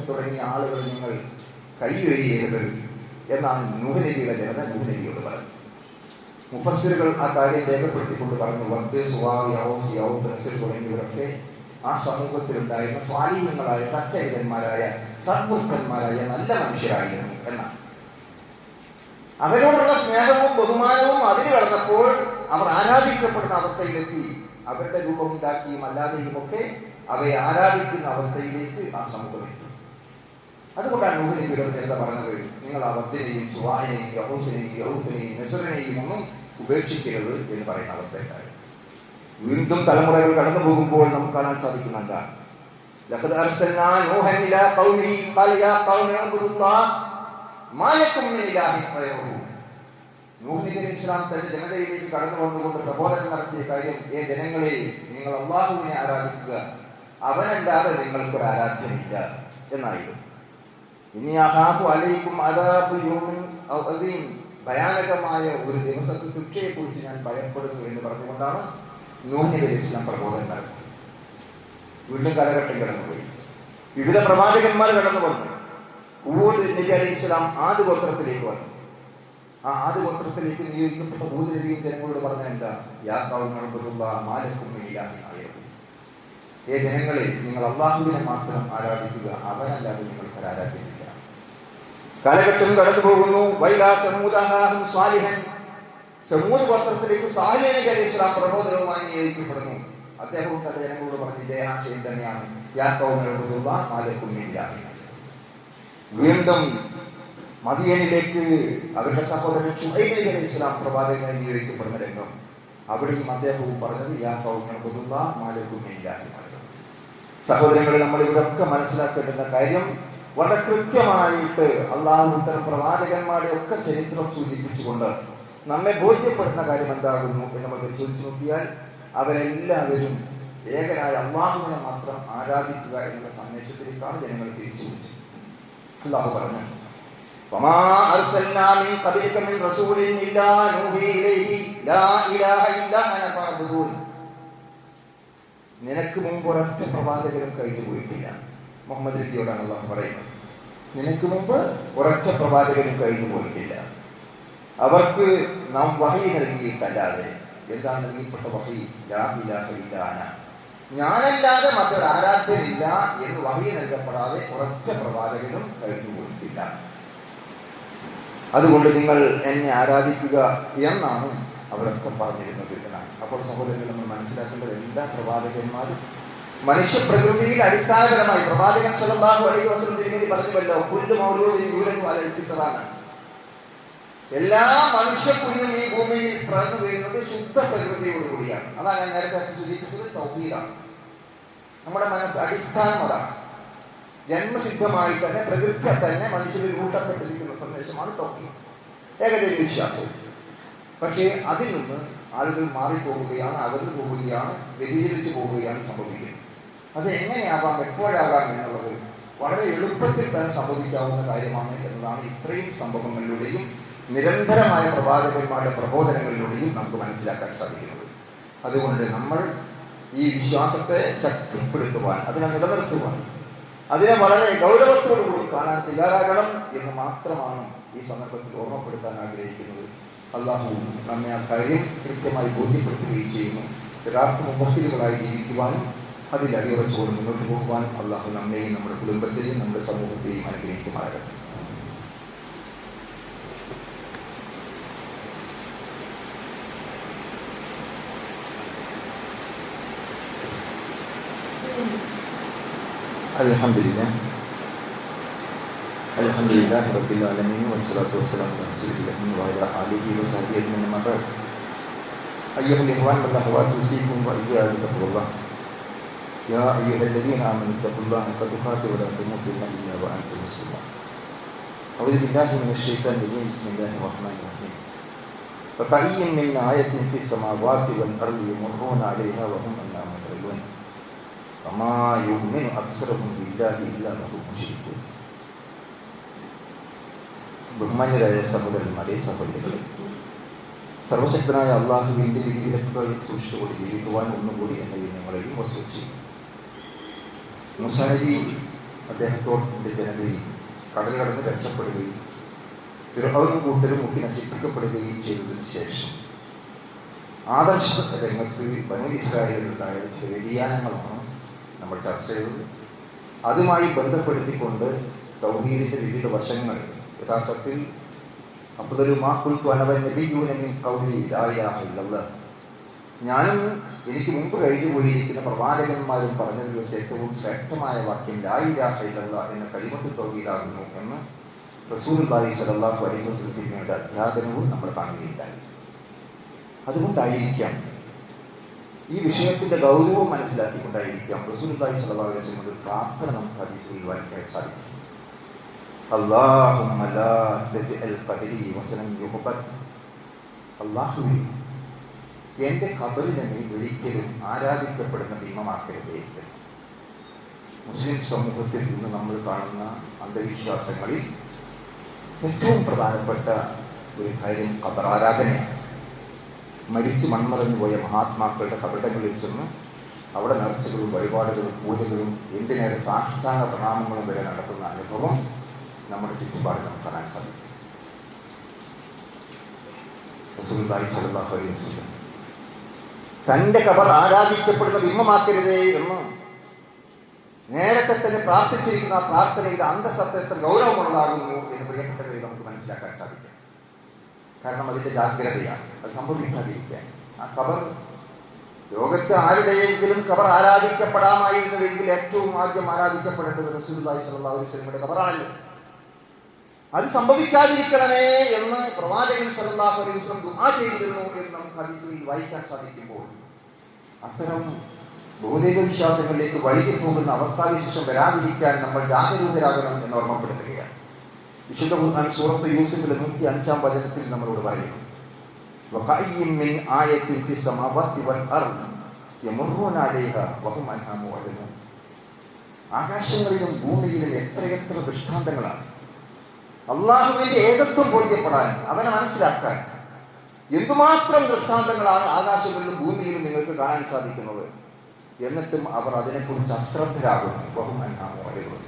S1: തുടങ്ങിയ ആളുകൾ നിങ്ങൾ കൈയൊഴിയരുത് എന്നാണ് നൂഹ് നബിയുടെ ജനത നൂഹ് നബിയോട് പറഞ്ഞു. മുഫസ്സിറുകൾ ആ കാര്യം രേഖപ്പെടുത്തിക്കൊണ്ട് പറഞ്ഞു, വദ്, സുവാ, യഹൂസ്, യഹൂദ്, നസ്ർ തുടങ്ങിയവരൊക്കെ ആ സമൂഹത്തിലുണ്ടായിരുന്ന സ്വാലീഹങ്ങളായ സച്ചരിതന്മാരായ സദ്വൃത്തന്മാരായ നല്ല മനുഷ്യരായിരുന്നു എന്നാണ്. അവരോടുള്ള സ്നേഹവും ബഹുമാനവും അതിന് കടന്നപ്പോൾ അവർ ആരാധിക്കപ്പെടുന്ന അവസ്ഥയിലെത്തി. അവരുടെ രൂപമുണ്ടാക്കിയും അല്ലാതെയും ഒക്കെ അവയെ ആരാധിക്കുന്ന അവസ്ഥയിലേക്ക് ആ സമൂഹം എത്തി. അതുകൊണ്ടാണ് നൂഹ് നബിയുടെ ജനത പറഞ്ഞത്, നിങ്ങൾ ആ വദ്ദിനെയും സുവാഹിനെയും യഹൂസിനെയും യഹൂദിനെയും നസ്റിനെയും ഒന്നും ഉപേക്ഷിക്കരുത് എന്ന് പറയുന്ന അവസ്ഥയുണ്ടായി. വീണ്ടും തലമുറകൾ കടന്നു പോകുമ്പോൾ നമുക്ക് കാണാൻ സാധിക്കുന്ന എന്താണ്? ലഖദ് അർസൽനാ നൂഹൻ ഇലാ ഖൗമിഹി ഖാല യാ ഖൗമി അബ്ദുല്ലാഹ് മാ ലക്കും മിൻ ഇലാഹിൻ ഗൈറുഹു. നൂഹ് നബി അലൈഹി ഇസ്ലാം തന്റെ ജനതയിലേക്ക് കടന്നു വന്നുകൊണ്ട് പ്രബോധനം നടത്തിയ കാര്യം, ജനങ്ങളെ നിങ്ങൾ അള്ളാഹുവിനെ ആരാധിക്കുക, അവനല്ലാതെ നിങ്ങൾക്കൊരു ആരാധ്യനില്ല എന്നായിരുന്നു. ഇനി അഹാഫു അലൈക്കും അദാബു യൗമിൻ അദീം, ഭയാനകമായ ഒരു ദിവസത്തെ ശിക്ഷയെക്കുറിച്ച് ഞാൻ ഭയപ്പെടുന്നു എന്ന് പറഞ്ഞുകൊണ്ടാണ് നൂഹ് നബി അലൈഹി ഇസ്ലാം പ്രബോധനം നടത്തുന്നത്. വീണ്ടും കാലഘട്ടം കടന്നുപോയി, വിവിധ പ്രവാചകന്മാർ കടന്നു വന്നു. ഹൂദ് നബി അലൈഹി ഇസ്ലാം ആദ് ഗോത്രത്തിലേക്ക് വന്നു. ആ ആദ് ഗോത്രത്തിലേക്ക് നിയോഗിക്കപ്പെട്ട ഹൂദ് നബിയും ജനങ്ങളോട് പറഞ്ഞ എന്താ? യാ ഖൗമി ഉബ്ദുല്ലാഹ മാ ലക്കും മിൻ ഇലാഹിൻ ഗൈറുഹു, ജനങ്ങളെ, നിങ്ങൾ അല്ലാഹുവിനെ മാത്രം ആരാധിക്കുക, അവനല്ലാതെ നിങ്ങൾക്ക് ആരാധിക്കില്ല. കാലഘട്ടം കടന്നു പോകുന്നു. വൈലാ സമൂദഹാഹും സ്വാലിഹൻ, സമൂദ് ഗോത്രത്തിലേക്ക് സാലിഹ് നബി അലൈഹി ഇസ്ലാം പ്രബോധനവുമായി നിയോഗിക്കപ്പെടുന്നു. അദ്ദേഹവും തന്റെ ജനങ്ങളോട് പറഞ്ഞ ഇതേ ആശയം തന്നെയാണ്, യാ ഖൗമി ഉബ്ദുല്ലാഹ മാ ലക്കും മിൻ ഇലാഹിൻ. വീണ്ടും മദിയനിലേക്ക് അവരുടെ സഹോദരൻ ശുഐബ് നബി അലൈഹി ഇസ്ലാം പ്രവാചകനായി നിയോഗിക്കപ്പെടുന്ന രംഗം. അവിടെയും അദ്ദേഹവും പറഞ്ഞത് യാ ഖൗമി ഉബ്ദുല്ലാഹ മാ ലക്കും മിൻ ഇലാഹിൻ. സഹോദരങ്ങളെ, നമ്മൾ ഇവിടെ ഒക്കെ മനസ്സിലാക്കേണ്ടുന്ന കാര്യം, വളരെ കൃത്യമായിട്ട് അള്ളാഹു ഇത്തരം പ്രവാചകന്മാരുടെ ഒക്കെ ചരിത്രം സൂചിപ്പിച്ചുകൊണ്ട് നമ്മെ ബോധ്യപ്പെടുന്ന കാര്യം എന്താകുന്നു എന്ന് നമ്മൾ പരിശോധിച്ച് നോക്കിയാൽ, അവരെല്ലാവരും ഏകനായ അള്ളാഹുവിനെ മാത്രം ആരാധിക്കുക എന്നുള്ള സന്ദേശത്തിലേക്കാണ് ജനങ്ങൾ തിരിച്ചു വിളിച്ചത്. അള്ളാഹു പറഞ്ഞു, വമാ അർസൽനാ മിൻ ഖബ്ലിക മിൻ റസൂലിൻ ഇല്ലാ നൂഹി ഇലൈഹി ലാ ഇലാഹ ഇല്ലാ അന ഫഅബ്ദൂൻ. നിനക്ക് മുമ്പ് ഒരൊറ്റ പ്രവാചകനും കഴിഞ്ഞു പോയിട്ടില്ല. മുഹമ്മദ് നബിയോടാണ് അള്ളാഹു പറയുന്നത്, നിനക്ക് മുമ്പ് ഒരൊറ്റ പ്രവാചകനും കഴിഞ്ഞു പോയിട്ടില്ല. അവർക്ക് നാം വഹി നൽകിയിട്ടല്ലാതെ. എന്താണ് നൽകിപ്പെട്ട വഹി? ലാ ഇലാഹ ഇല്ലാ അന, ഞാനല്ലാതെ മറ്റൊരു ആരാധ്യനില്ല എന്ന് വഹി നൽകപ്പെടാതെ ഒരൊറ്റ പ്രവാചകനും കഴിഞ്ഞു പോയിട്ടില്ല. അതുകൊണ്ട് നിങ്ങൾ എന്നെ ആരാധിക്കുക എന്നാണ് അവരൊക്കെ പറഞ്ഞിരുന്നത് എന്നാണ്. അപ്പോൾ സഹോദരങ്ങൾ, നമ്മൾ മനസ്സിലാക്കേണ്ടത്, എല്ലാ പ്രവാചകന്മാരും മനുഷ്യപ്രകൃതിയിൽ അടിസ്ഥാനപരമായി, പ്രവാചകൻ സല്ലല്ലാഹു അലൈഹി വസല്ലം തിരുമേനി പറഞ്ഞുവല്ലോ, കുല്ലു മൗലൂദിൻ യൂലദു അലൽ ഫിത്റതാണ്, എല്ലാ മനുഷ്യക്കുഞ്ഞും ഈ ഭൂമിയിൽ പിറന്നു വീഴുന്നത് ശുദ്ധ പ്രകൃതിയോടുകൂടിയാണ്. അതാണ് ഞാൻ നേരത്തെ സൂചിപ്പിച്ചത്, തൗഹീദാണ്. നമ്മുടെ മനസ്സ് അടിസ്ഥാനം അതാണ്. ജന്മസിദ്ധമായി തന്നെ പ്രകൃതി തന്നെ മനുഷ്യരിൽ ഊട്ടപ്പെട്ടിരിക്കുന്ന സന്ദേശമാണ് തൗഹീദ്, ഏകദൈവ വിശ്വാസം. പക്ഷേ അതിൽ നിന്ന് ആളുകൾ മാറിപ്പോവുകയാണ്, അകന്നു പോവുകയാണ്, വ്യതിചലിച്ചു പോവുകയാണ് സംഭവിക്കുന്നത്. അത് എങ്ങനെയാകാം, എപ്പോഴാകാം എന്നുള്ളത് വളരെ എളുപ്പത്തിൽ തന്നെ സംഭവിക്കാവുന്ന കാര്യമാണ് എന്നതാണ് ഇത്രയും സംഭവങ്ങളിലൂടെയും നിരന്തരമായ പ്രവാചകന്മാരുടെ പ്രബോധനങ്ങളിലൂടെയും നമുക്ക് മനസ്സിലാക്കാൻ സാധിക്കുന്നത്. അതുകൊണ്ട് നമ്മൾ ഈ വിശ്വാസത്തെ ശക്തിപ്പെടുത്തുവാൻ, അതിനെ നിലനിർത്തുവാൻ, അതിനെ വളരെ ഗൗരവത്തോടുകൂടി കാണാൻ തയ്യാറാകണം എന്ന് മാത്രമാണ് ഈ സന്ദർഭത്തിൽ ഓർമ്മപ്പെടുത്താൻ ആഗ്രഹിക്കുന്നത്. അള്ളാഹു നമ്മെ ആ കാര്യം കൃത്യമായി ബോധ്യപ്പെടുത്തുകയും ചെയ്യുന്നു. യഥാർത്ഥ മുബശ്ശിറുകളായി ജീവിക്കുവാനും അതിൽ അടിയുറച്ചുകൊണ്ട് മുന്നോട്ട് പോകുവാനും അള്ളാഹു നമ്മെയും നമ്മുടെ കുടുംബത്തെയും നമ്മുടെ സമൂഹത്തെയും അനുഗ്രഹിക്കുമാറാകട്ടെ. അൽഹംദുലില്ലാഹി റബ്ബിൽ ആലമീൻ വസ്സലാത്തു വസ്സലാമു അലാ റസൂലില്ലാഹി വഅലാ ആലിഹി വസഹ്ബിഹി അജ്മഈൻ. അമ്മാ ബഅദ്. അയ്യുഹൽ ഇഖ്വാൻ വൽ അഖ്വാത്ത്, ഉസീകും വഇയ്യാകും ബിത്തഖ്വല്ലാഹ്. യാ അയ്യുഹല്ലദീന ആമനൂ ഇത്തഖുല്ലാഹ ഹഖ്ക തുഖാതിഹി വലാ തമൂതുന്ന ഇല്ലാ വഅൻതും മുസ്ലിമൂൻ. അഊദു ബില്ലാഹി മിനശ് ശൈത്താനിർ റജീം. ബിസ്മില്ലാഹിർ റഹ്മാനിർ റഹീം. ഫകഅയ്യിൻ മിൻ ആയത്തിൻ ഫിസ് സമാവാതി വൽ അർളി യമറുന അലൈഹാ വഹും അൻഹാ മുഅ്റിദൂൻ വമാ യുഅ്മിനു അക്സറുഹും ബില്ലാഹി ഇല്ലാ വഹും മുശ്രികൂൻ. ബഹുമാന്യരായ സഹോദരന്മാരെ, സഹോദരികളെ, സർവശക്തനായ അള്ളാഹുവിൻ്റെ വിധിവിലക്കുകൾ സൂക്ഷിച്ചുകൊണ്ട് ജീവിക്കുവാൻ ഒന്നുകൂടി എന്നെയും നിങ്ങളെയും വസിച്ചു ചെയ്യും. മൂസാ നബി അദ്ദേഹത്തോടെ ജനതയും കടൽ കടന്ന് രക്ഷപ്പെടുകയും ഫിർഔനും കൂട്ടരും മുക്കി നശിപ്പിക്കപ്പെടുകയും ചെയ്തതിനു ശേഷം ആദർശ രംഗത്ത് ബനൂ ഇസ്രായേലിലുണ്ടായ ചില വ്യതിയാനങ്ങളാണ് നമ്മൾ ചർച്ച ചെയ്തത്. അതുമായി ബന്ധപ്പെടുത്തിക്കൊണ്ട് തൗഹീദിൻ്റെ വിവിധ വശങ്ങൾ, യഥാർത്ഥത്തിൽ ഞാനും എനിക്ക് മുമ്പ് കഴിഞ്ഞു പോയിരിക്കുന്ന പ്രവാചകന്മാരും പറഞ്ഞതിൽ വെച്ച് ഏറ്റവും ശ്രേഷ്ഠമായ വാക്യം ലാ ഇലാഹ ഇല്ലല്ലാഹ് എന്ന കലിമത്ത് തൗഹീദാകുന്നു എന്ന് റസൂലുള്ളാഹി സ്വല്ലല്ലാഹു അലൈഹി വസല്ലമയുടെ അധ്യാപനവും നമ്മൾ കാണുകയുണ്ടായി. അതുകൊണ്ടായിരിക്കാം, ഈ വിഷയത്തിന്റെ ഗൗരവം മനസ്സിലാക്കിക്കൊണ്ടായിരിക്കാം റസൂലുള്ളാഹി സ്വല്ലല്ലാഹു അലൈഹി വസല്ലമയുടെ പ്രാർത്ഥന നമുക്ക് ഹദീസുകളിൽ വായിക്കാൻ സാധിക്കും. അല്ലാഹുമ്മ ലാ തജ്അൽ ഖബരി വസനം യുഖബത്. അല്ലാഹുവേ, എൻ്റെ ഖബറിനെ നീ ഒരിക്കലും ആരാധിക്കപ്പെടുന്ന ബിംബമാക്കരുതേ. മുസ്ലിം സമൂഹത്തിൽ ഇന്ന് നമ്മൾ കാണുന്ന അന്ധവിശ്വാസങ്ങളിൽ ഏറ്റവും പ്രധാനപ്പെട്ട ഒരു കാര്യം ഖബറാരാധനയാണ്. മരിച്ചു മൺമറഞ്ഞു പോയ മഹാത്മാക്കളുടെ കബറിടങ്ങളിൽ ചെന്ന് അവിടെ നേർച്ചകളും വഴിപാടുകളും പൂജകളും എന്തിനേറെ സാഷ്ടാംഗ പ്രണാമങ്ങളും വരെ നടത്തുന്ന അനുഭവം നമ്മുടെ ചുറ്റുപാട് നമുക്ക് കാണാൻ സാധിക്കും. റസൂലുള്ളാഹി സ്വല്ലല്ലാഹു അലൈഹി വസല്ലം തൻ്റെ ഖബർ ആരാധിക്കപ്പെടുന്ന ബിംബമാക്കരുതേ എന്ന് നേരത്തെ തന്നെ പ്രാർത്ഥിച്ചിരിക്കുന്ന ആ പ്രാർത്ഥനയുടെ അന്തസ്സത്തെ എത്ര ഗൗരവമുള്ളതാകുന്നു എന്ന് പ്രിയപ്പെട്ടവരെ നമുക്ക് മനസ്സിലാക്കാൻ സാധിക്കും. കാരണം അതിൻ്റെ ജാഗ്രതയാണ്, അത് സംഭവിക്കാതിരിക്കാൻ. ആ ഖബർ ലോകത്ത് ആരുടെയെങ്കിലും ഖബർ ആരാധിക്കപ്പെടാമായിരുന്നുവെങ്കിൽ ഏറ്റവും ആദ്യം ആരാധിക്കപ്പെടേണ്ടത് റസൂലുള്ളാഹി സ്വല്ലല്ലാഹു അലൈഹി വസല്ലമയുടെ ഖബറാണല്ലോ. അത് സംഭവിക്കാതിരിക്കണമേ എന്ന് പ്രവാചകൻ സ്വല്ലല്ലാഹു അലൈഹി വസല്ലം ദുആ ചെയ്തിരുന്നു എന്ന് നമുക്ക് ഹദീസുകളിൽ വായിക്കാൻ സാധിക്കുമ്പോൾ അത്തരം ഭൗതിക വിശ്വാസങ്ങളിലേക്ക് വഴിയിൽ പോകുന്ന അവസ്ഥാവിശേഷം വരാതിരിക്കാൻ നമ്മൾ ജാഗരൂകരാകണം എന്ന് ഓർമ്മപ്പെടുത്തുകയാണ്. വിശുദ്ധ ഖുർആൻ സൂറത്ത് യൂസുഫിലെ 105-ാം വചനത്തിൽ നമ്മളോട് പറയുന്നു, വകഅയ്യിൻ മിൻ ആയത്തിൻ ഫിസ് സമാവാതി വൽ അർദ് യമറുന അലൈഹാ വഹും അൻഹാ മുഅ്രിദൂൻ. ആകാശങ്ങളിലും ഭൂമിയിലും എത്രയെത്ര ദൃഷ്ടാന്തങ്ങളാണ്. അള്ളാഹുവിന്റെ ഏകത്വം ബോധ്യപ്പെടാൻ, അവനെ മനസ്സിലാക്കാൻ എന്തുമാത്രം ദൃഷ്ടാന്തങ്ങളാണ് ആകാശങ്ങളിലും ഭൂമിയിലും നിങ്ങൾക്ക് കാണാൻ സാധിക്കുന്നത്. എന്നിട്ടും അവർ അതിനെക്കുറിച്ച് അശ്രദ്ധരാകുന്നു. വഹും അൻഹാ മുഅ്രിദൂൻ.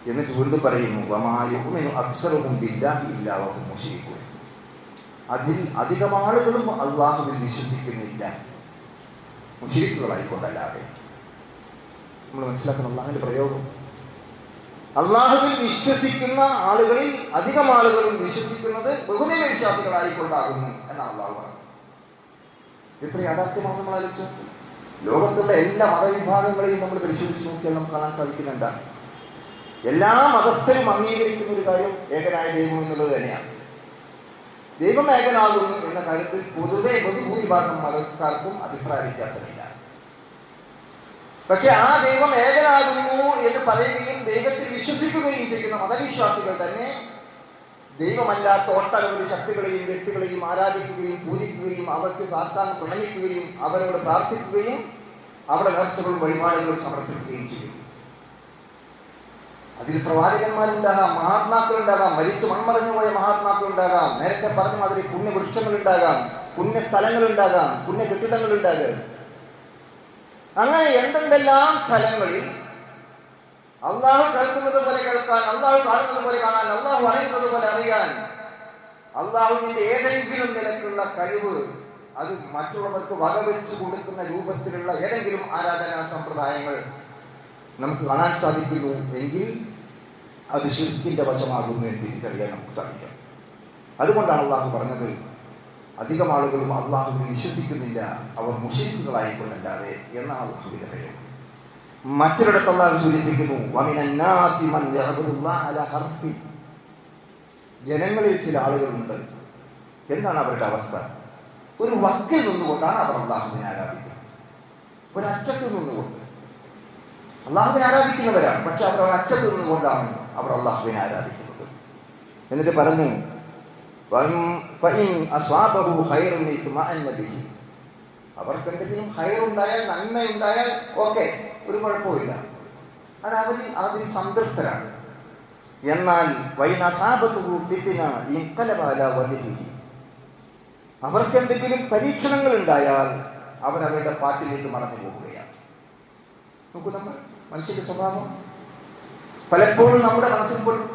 S1: എന്നിട്ട് വീണ്ടും പറയുന്നു, വമാ യുഅ്മിനു അക്സറുഹും ബില്ലാഹി ഇല്ലാ വഹും മുശ്രികൂൻ. അതിൽ അധികം ആളുകളും അള്ളാഹുവിൽ വിശ്വസിക്കുന്നില്ല, മുശ്രിക്കുകളായിക്കൊണ്ടല്ലാതെ. നമ്മൾ മനസ്സിലാക്കണം അള്ളാഹുവിന്റെ പ്രയോഗം. അള്ളാഹുവിൽ വിശ്വസിക്കുന്ന ആളുകളിൽ അധികം ആളുകളും വിശ്വസിക്കുന്നത് ബഹുദൈവ വിശ്വാസികളായിക്കൊണ്ടാകുന്നു എന്നാണ് അള്ളാഹു പറഞ്ഞത്. എത്ര യാഥാർത്ഥ്യമാണ് നമ്മൾ ആലോചിച്ചു. ലോകത്തുള്ള എല്ലാ മതവിഭാഗങ്ങളെയും നമ്മൾ പരിശോധിച്ച് നോക്കിയാൽ നമുക്ക് കാണാൻ സാധിക്കുന്ന എന്താണ്? എല്ലാ മതസ്ഥരും അംഗീകരിക്കുന്ന ഒരു കാര്യം ഏകനായ ദൈവം എന്നുള്ളത് തന്നെയാണ്. ദൈവം ഏകനാകുന്നു എന്ന കാര്യത്തിൽ പൊതുവെ ബഹുഭൂരിഭാഗം മതക്കാർക്കും അഭിപ്രായ വ്യത്യാസമില്ല. പക്ഷെ ആ ദൈവം ഏകനാകുന്നു എന്ന് പറയുകയും ദൈവത്തിൽ വിശ്വസിക്കുകയും ചെയ്യുന്ന മതവിശ്വാസികൾ തന്നെ ദൈവമല്ലാത്ത ഒട്ടനവധി ശക്തികളെയും വ്യക്തികളെയും ആരാധിക്കുകയും പൂജിക്കുകയും അവർക്ക് സാഷ്ടാംഗം പ്രണയിക്കുകയും അവരോട് പ്രാർത്ഥിക്കുകയും അവിടെ നേർച്ചകളും വഴിപാടുകളും സമർപ്പിക്കുകയും ചെയ്യും. അതിൽ പ്രവാചകന്മാരുണ്ടാകാം, മഹാത്മാക്കളുണ്ടാകാം, മരിച്ചു മൺമറഞ്ഞു പോയ മഹാത്മാക്കളുണ്ടാകാം, നേരത്തെ പറഞ്ഞ മാതിരി പുണ്യവൃക്ഷങ്ങളുണ്ടാകാം, പുണ്യസ്ഥലങ്ങളുണ്ടാകാം, പുണ്യ കെട്ടിടങ്ങളുണ്ടാകാം. അങ്ങനെ എന്തെല്ലാം സ്ഥലങ്ങളിൽ അള്ളാഹു കേൾക്കുന്നത് പോലെ കേൾക്കാൻ, അള്ളാഹു കാണുന്നത് പോലെ കാണാൻ, അള്ളാഹു അറിയുന്നത് പോലെ അറിയാൻ, അള്ളാഹുവിന്റെ ഏതെങ്കിലും നിലക്കുള്ള കഴിവ് അത് മറ്റുള്ളവർക്ക് വകവെച്ചു കൊടുക്കുന്ന രൂപത്തിലുള്ള ഏതെങ്കിലും ആരാധനാ സമ്പ്രദായങ്ങൾ നമുക്ക് കാണാൻ സാധിക്കുന്നു എങ്കിൽ അത് ശിർക്കിന്റെ വശമാകുന്നു എന്ന് തിരിച്ചറിയാൻ നമുക്ക് സാധിക്കും. അതുകൊണ്ടാണ് അള്ളാഹു പറഞ്ഞത്, അധികം ആളുകളും അള്ളാഹുവിൽ വിശ്വസിക്കുന്നില്ല, അവർ മുശ്രിക്കുകളായിക്കൊണ്ടല്ലാതെ എന്നാണ് അള്ളാഹുവിന്റെ പ്രയോഗം. മറ്റൊരിടത്ത് അള്ളാഹു സൂചിപ്പിക്കുന്നു, വമിനന്നാസി മൻ യഅ്ബുദുല്ലാഹ അലാ ഹർഫി. ജനങ്ങളിൽ ചില ആളുകളുണ്ട്, എന്താണ് അവരുടെ അവസ്ഥ? ഒരു വക്കിൽ നിന്നുകൊണ്ടാണ് അവർ അള്ളാഹുവിനെ ആരാധിക്കുന്നത്. ഒരറ്റത്ത് നിന്നുകൊണ്ട് അള്ളാഹുവിനെ ആരാധിക്കുന്നവരാണ്, പക്ഷെ അവർ ഒരറ്റത്ത് നിന്നുകൊണ്ടാണ് അവർ അള്ളാഹുവിനെ ആരാധിക്കുന്നത്. എന്നിട്ട് പറഞ്ഞു, അവർക്ക് എന്തെങ്കിലും ഹൈറുണ്ടായാൽ, നന്മയുണ്ടായാൽ ഓക്കെ, ഒരു കുഴപ്പമില്ല, അത് അതിൽ സംതൃപ്തരാണ്. എന്നാൽ അവർക്ക് എന്തെങ്കിലും പരീക്ഷണങ്ങൾ ഉണ്ടായാൽ അവരവരുടെ പാട്ടിലേക്ക് മറന്നു പോവുകയാണ്. നോക്കൂ, നമ്മൾ മനുഷ്യന്റെ സ്വഭാവം പലപ്പോഴും നമ്മുടെ മനസ്സിൽ പോലും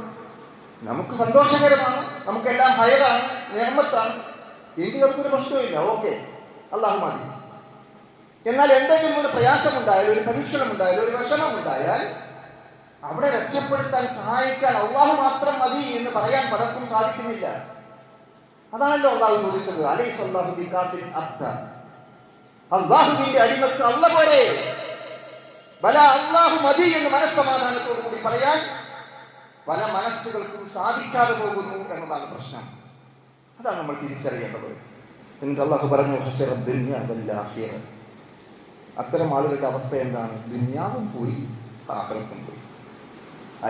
S1: നമുക്ക് സന്തോഷകരമാണ്, നമുക്കെല്ലാം ഹൈറാണ്, നിഅമത്താണ്, എങ്കിൽ നമുക്കൊരു പ്രശ്നമില്ല, ഓക്കെ, അല്ലാഹു മതി. എന്നാൽ എന്തെങ്കിലും ഒരു പ്രയാസമുണ്ടായാൽ, ഒരു പരീക്ഷണമുണ്ടായാൽ, ഒരു വിഷമമുണ്ടായാൽ അവിടെ രക്ഷപ്പെടുത്താൻ സഹായിക്കാൻ അള്ളാഹു മാത്രം മതി എന്ന് പറയാൻ പലർക്കും സാധിക്കുന്നില്ല. അതാണല്ലോ അള്ളാഹു ചോദിച്ചത്, അലൈസല്ലാഹു ബികാഫിൻ അബ്ദ. അള്ളാഹുവിന്റെ അടിമക്ക് അല്ല പോരെ, ബല അള്ളാഹു മതി എന്ന് മനസ്സമാധാനത്തോടു കൂടി പറയാൻ പല മനസ്സുകൾക്കും സാധിക്കാതെ പോകുന്നു എന്നതാണ് പ്രശ്നം. അതാണ് നമ്മൾ തിരിച്ചറിയേണ്ടത്. എന്നിട്ട് അള്ളാഹു പറഞ്ഞു, അത്തരം ആളുകളുടെ അവസ്ഥ എന്താണ്? ദുനിയാവും പോയി, ആഖിറത്തും പോയി.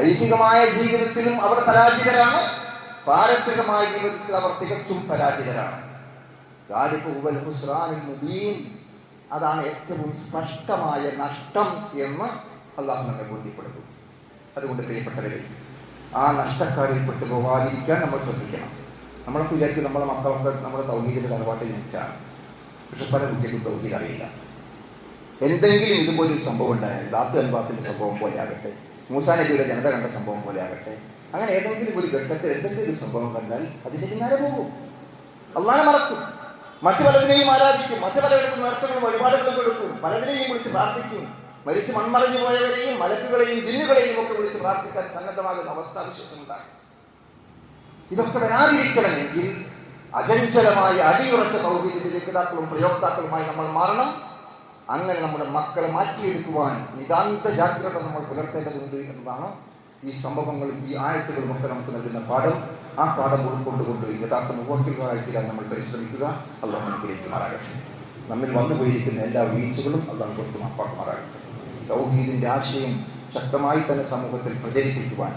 S1: ഐഹികമായ ജീവിതത്തിലും അവർ പരാജിതരാണ്, പാരത്രികമായ ജീവിതത്തിൽ അവർ തികച്ചും പരാജിതരാണ്. അതാണ് ഏറ്റവും സ്പഷ്ടമായ നഷ്ടം എന്ന്
S2: അള്ളാഹു നമ്മെ ബോധ്യപ്പെടുത്തും. അതുകൊണ്ട് പ്രിയപ്പെട്ടവരെ, ആ നഷ്ടക്കാരിൽ പെട്ടു പോകാതിരിക്കാൻ നമ്മൾ ശ്രദ്ധിക്കണം. നമ്മളൊക്കെ വിചാരിക്കും നമ്മളെ മക്കളൊക്കെ നമ്മുടെ തൗഹീദിന്റെ തറവാട്ടിൽ ജനിച്ചാണ്. പക്ഷെ പല കുട്ടികൾക്കും തൗഹീദ് അറിയില്ല. എന്തെങ്കിലും ഇതുപോലൊരു സംഭവം ഉണ്ടായാൽ, ദാത്ത് അൻവാത്തിന്റെ സംഭവം പോലെ ആകട്ടെ, മൂസാ നബിയുടെ ജനത കണ്ട സംഭവം പോലെ ആകട്ടെ, അങ്ങനെ ഏതെങ്കിലും ഒരു ഘട്ടത്തിൽ എന്തെങ്കിലും ഒരു സംഭവം കണ്ടാൽ അതിന്റെ പിന്നാലെ പോകും, അള്ളാഹനെ മറക്കും, മറ്റു പലതിനെയും ആരാധിക്കും, മറ്റു പലയിടത്തും നേർച്ചകളും വഴിപാടുകളും കൊടുക്കും, പലതിനെയും വിളിച്ച് പ്രാർത്ഥിക്കും, മരിച്ച് മൺമറഞ്ഞു പോയവരെയും മലക്കുകളെയും ജിന്നുകളെയും ഒക്കെ വിളിച്ച് പ്രാർത്ഥിക്കാൻ സന്നദ്ധമാകുന്ന അവസ്ഥാവിശേഷമുണ്ടാകും. ഇതൊക്കെ വരാതിരിക്കണമെങ്കിൽ അചഞ്ചലമായ അടിയുറച്ച തൗഹീദിന്റെ രക്ഷിതാക്കളും പ്രയോക്താക്കളുമായി നമ്മൾ മാറണം. അങ്ങനെ നമ്മുടെ മക്കളെ മാറ്റിയെടുക്കുവാൻ നിതാന്ത ജാഗ്രത നമ്മൾ പുലർത്തേണ്ടതുണ്ട് എന്നതാണ് ഈ സംഭവങ്ങളും ഈ ആയത്തുകളും ഒക്കെ നമുക്ക് നൽകുന്ന പാഠം. ആ പാഠം ഉൾക്കൊണ്ടുകൊണ്ട് യഥാർത്ഥ മുഖ്യങ്ങളായി തീരാൻ നമ്മൾ പരിശ്രമിക്കുക. അള്ളാഹു അനുഗ്രഹിക്കുമാറാകട്ടെ. നമ്മിൽ വന്നുപോയിരിക്കുന്ന എല്ലാ വീഴ്ചകളും അള്ളാഹു പുറത്ത് മാപ്പാക്കുമാറാകട്ടെ. തൗഹീദിന്റെ ആശയം ശക്തമായി തന്നെ സമൂഹത്തിൽ പ്രചരിപ്പിക്കുവാൻ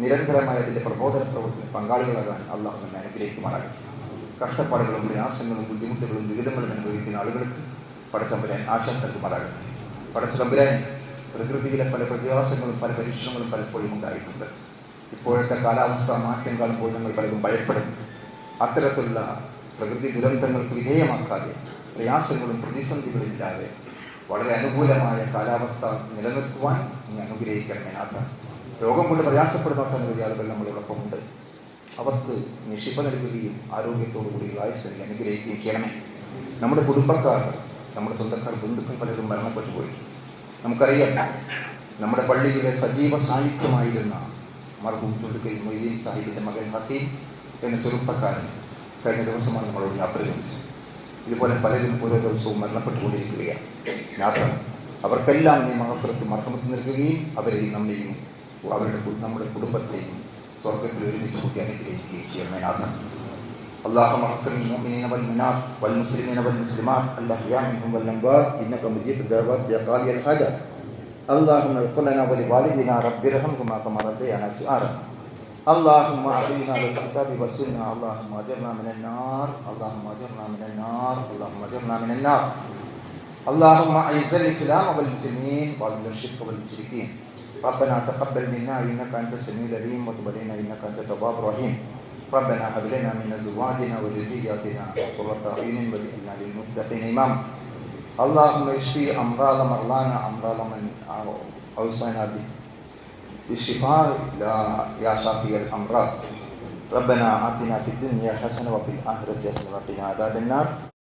S2: നിരന്തരമായ അതിൻ്റെ പ്രബോധന പ്രവർത്തന പങ്കാളികളാകാൻ അള്ളാഹു നമ്മെ അനുഗ്രഹിക്കുമാറാകട്ടെ. കഷ്ടപ്പാടുകളും പ്രയാസങ്ങളും ബുദ്ധിമുട്ടുകളും ദുരിതങ്ങളും അനുഭവിക്കുന്ന ആളുകൾക്ക് പടച്ചതമ്പുരാൻ ആശംസ നൽകുമാറാകട്ടെ. പടച്ചതമ്പുരാൻ പ്രകൃതിയിലെ പല പ്രയാസങ്ങളും പല പരീക്ഷണങ്ങളും പലപ്പോഴും ഉണ്ടായിട്ടുണ്ട്. ഇപ്പോഴത്തെ കാലാവസ്ഥ മാറ്റം കാണുമ്പോൾ ഞങ്ങൾ പലതും ഭയപ്പെടും. അത്തരത്തിലുള്ള പ്രകൃതി ദുരന്തങ്ങൾക്ക് വിധേയമാക്കാതെ, പ്രയാസങ്ങളും പ്രതിസന്ധികളില്ലാതെ വളരെ അനുകൂലമായ കാലാവസ്ഥ നിലനിർത്തുവാൻ നീ അനുഗ്രഹിക്കണമേ നാഥ. രോഗം കൊണ്ട് പ്രയാസപ്പെടുന്ന ഒട്ടനവധി ആളുകൾ നമ്മളോടൊപ്പമുണ്ട്. അവർക്ക് നീ ശിഫ നൽകുകയും ആരോഗ്യത്തോടു കൂടി ആയുസ്സ് അനുഗ്രഹിക്കുകയും ചെയ്യണമേ. നമ്മുടെ കുടുംബക്കാർ, നമ്മുടെ സ്വന്തക്കാർ, ബന്ധുക്കൾ പലരും മരണപ്പെട്ടു പോയി. നമുക്കറിയാം, നമ്മുടെ പള്ളിയിലെ സജീവ സാന്നിധ്യമായിരുന്ന മർഹൂം ചുണ്ടുക്കൽ മൊയ്തീൻ സാഹിബിൻ്റെ മകൻ ഹക്കീം എന്ന ചെറുപ്പക്കാരൻ കഴിഞ്ഞ ദിവസമാണ് നമ്മളോട് യാത്ര ചോദിച്ചത്. ഇതുപോലെ പലരും ഓരോ ദിവസവും മരണപ്പെട്ടുകൊണ്ടിരിക്കുകയാണ്. യാത്ര അവർക്കെല്ലാം നീ മഹത്വത്തിൽ മർഹമത്ത് നൽകുകയും അവരെയും നമ്മയും നമ്മുടെ കുടുംബത്തെയും സ്വർഗത്തിൽ ഒരുമിച്ച് കൂട്ടി അനുഗ്രഹിക്കുകയും ചെയ്യണമേ നാഥ. اللهم اغفر للمؤمنين والمؤمنات والمسلمين والمسلمات الاحياء منهم والاموات انك مجيب الدعوات يا قاضي الحاجات. اللهم اغفر لنا ولوالدينا رب ارحمهما كما ربيانا صغارا. اللهم اعطنا بالكتاب والسنه. اللهم اجرنا من النار. اللهم اجرنا من النار. اللهم اجرنا من النار. اللهم اعز الاسلام والمسلمين واذل الشرك والمشركين. ربنا تقبل منا انك انت السميع العليم وتب علينا انك انت التواب الرحيم. ربنا هب لنا من ازواجنا وذرياتنا قرة اعين واجعلنا للمتقين اماما. اللهم اشفي امراض مرضانا، امراض من اوصينا بالشفاء يا شافي الامراض. ربنا آتنا في الدنيا حسنه وفي الاخره حسنه وقنا عذاب النار.